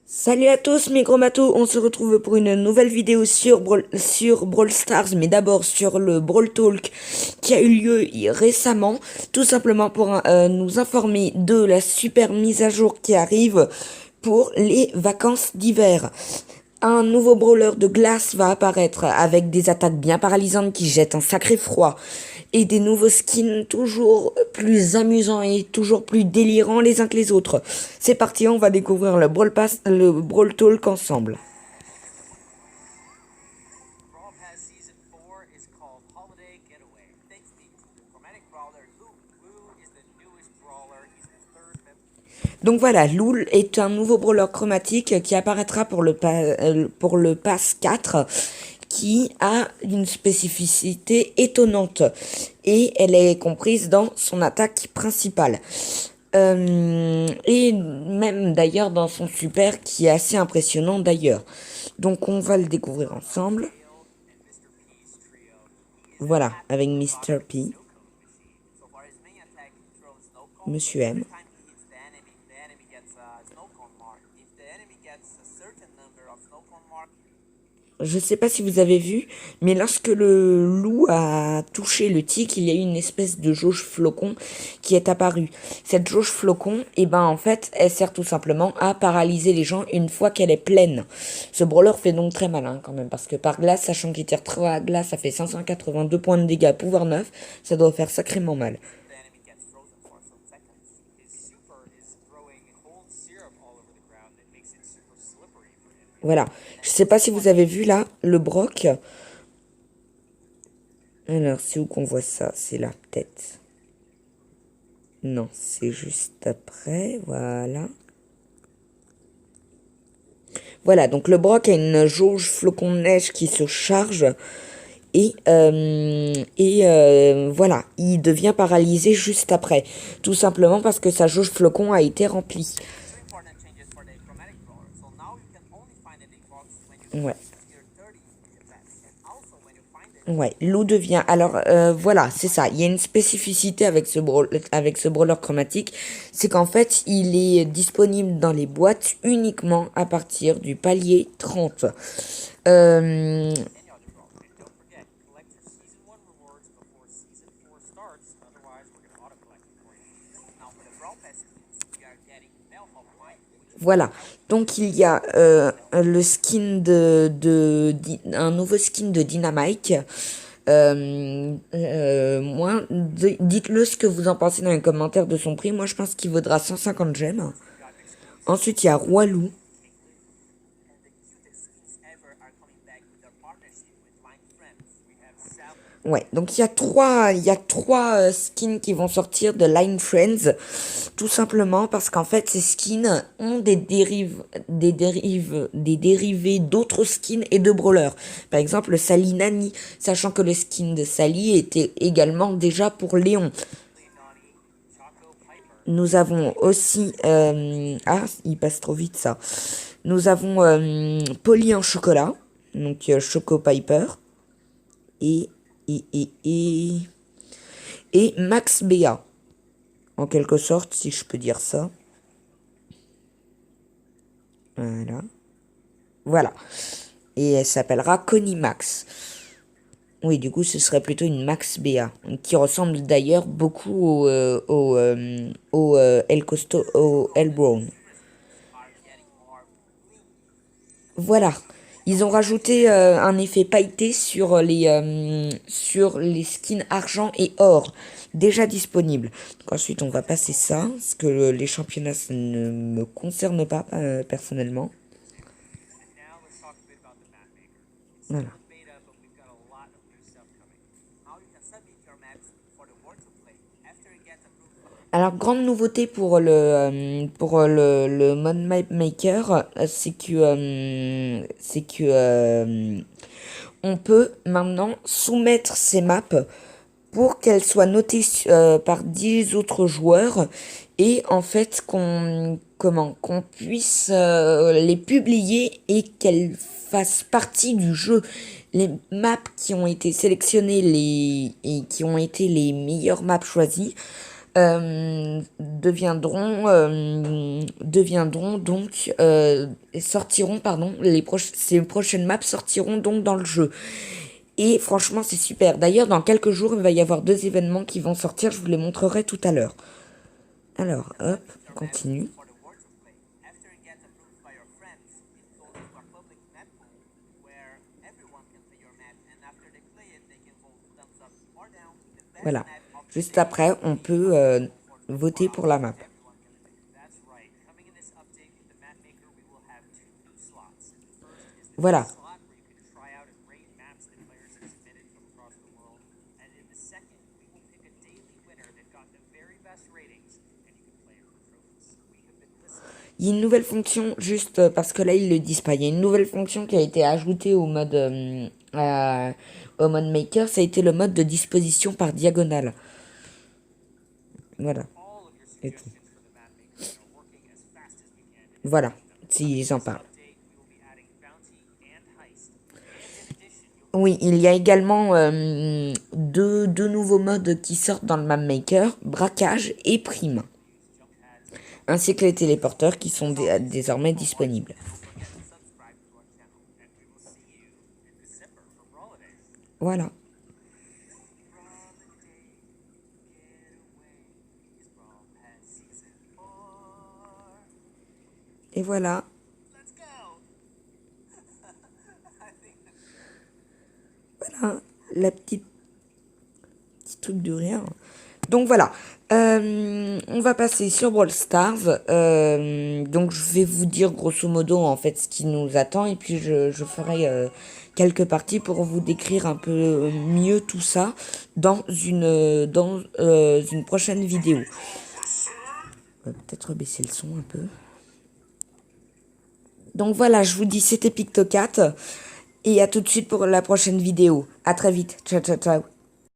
Salut à tous mes gros matos, on se retrouve pour une nouvelle vidéo sur Brawl Stars, mais d'abord sur le Brawl Talk qui a eu lieu récemment, tout simplement pour nous informer de la super mise à jour qui arrive pour les vacances d'hiver. Un nouveau brawler de glace va apparaître avec des attaques bien paralysantes qui jettent un sacré froid et des nouveaux skins toujours plus amusants et toujours plus délirants les uns que les autres. C'est parti, on va découvrir le Brawl Talk ensemble. Donc voilà, Lou est un nouveau brawler chromatique qui apparaîtra pour le pass 4, qui a une spécificité étonnante et elle est comprise dans son attaque principale. Et même d'ailleurs dans son super qui est assez impressionnant d'ailleurs. Donc on va le découvrir ensemble. Voilà, avec Mr. P. Monsieur M. Je sais pas si vous avez vu, mais lorsque le loup a touché le tic, il y a eu une espèce de jauge flocon qui est apparue. Cette jauge flocon, en fait, elle sert tout simplement à paralyser les gens une fois qu'elle est pleine. Ce brawler fait donc très malin quand même, parce que par glace, sachant qu'il tire 3 glaces, ça fait 582 points de dégâts, pouvoir 9, ça doit faire sacrément mal. Voilà, je sais pas si vous avez vu là, le Brock. Alors, c'est où qu'on voit ça? C'est la tête. Non, c'est juste après, voilà. Voilà, donc le Brock a une jauge flocon de neige qui se charge. Et voilà, il devient paralysé juste après. Tout simplement parce que sa jauge flocon a été remplie. Ouais. Ouais, Lou devient... Alors, voilà, c'est ça. Il y a une spécificité avec ce brawler chromatique. C'est qu'en fait, il est disponible dans les boîtes uniquement à partir du palier 30. Voilà, donc il y a le skin un nouveau skin de Dynamite. Dites-le ce que vous en pensez dans les commentaires de son prix. Moi, je pense qu'il vaudra 150 gemmes. Ensuite, il y a Roi Loup. Ouais, donc il y a trois skins qui vont sortir de Line Friends, tout simplement parce qu'en fait ces skins ont des dérivés d'autres skins et de brawlers. Par exemple Sally Nani, sachant que le skin de Sally était également déjà pour Léon. Nous avons aussi ah, il passe trop vite ça. Nous avons Polly en chocolat, donc Choco Piper et et Max Béa, en quelque sorte, si je peux dire ça. Voilà. Voilà. Et elle s'appellera Connie Max. Oui, du coup, ce serait plutôt une Max Béa, qui ressemble d'ailleurs beaucoup au El Brown. Voilà. Ils ont rajouté un effet pailleté sur les skins argent et or déjà disponibles. Donc ensuite, on va passer ça, parce que les championnats, ça ne me concerne pas personnellement. Voilà. Alors, grande nouveauté pour le Mod Map Maker, c'est que on peut maintenant soumettre ces maps pour qu'elles soient notées par 10 autres joueurs et en fait qu'on puisse les publier et qu'elles fassent partie du jeu. Les maps qui ont été sélectionnées et qui ont été les meilleures maps choisies deviendront donc sortiront pardon ces prochaines maps sortiront donc dans le jeu. Et franchement c'est super. D'ailleurs dans quelques jours il va y avoir 2 événements qui vont sortir, je vous les montrerai tout à l'heure. Alors hop, on continue. Voilà. Juste après, on peut voter pour la map. Voilà. Il y a une nouvelle fonction, juste parce que là ils le disent pas, il y a une nouvelle fonction qui a été ajoutée au mode maker, ça a été le mode de disposition par diagonale. Voilà. Et tout. Voilà, si j'en parle. Oui, il y a également deux nouveaux modes qui sortent dans le map maker, braquage et prime, ainsi que les téléporteurs qui sont désormais disponibles. Voilà. Et voilà. Voilà, la petit truc de rien. Donc voilà. On va passer sur Brawl Stars. Donc je vais vous dire grosso modo en fait ce qui nous attend et puis je ferai quelques parties pour vous décrire un peu mieux tout ça dans une prochaine vidéo. On va peut-être baisser le son un peu. Donc voilà, je vous dis c'était Pictocat et à tout de suite pour la prochaine vidéo. À très vite. Ciao ciao ciao.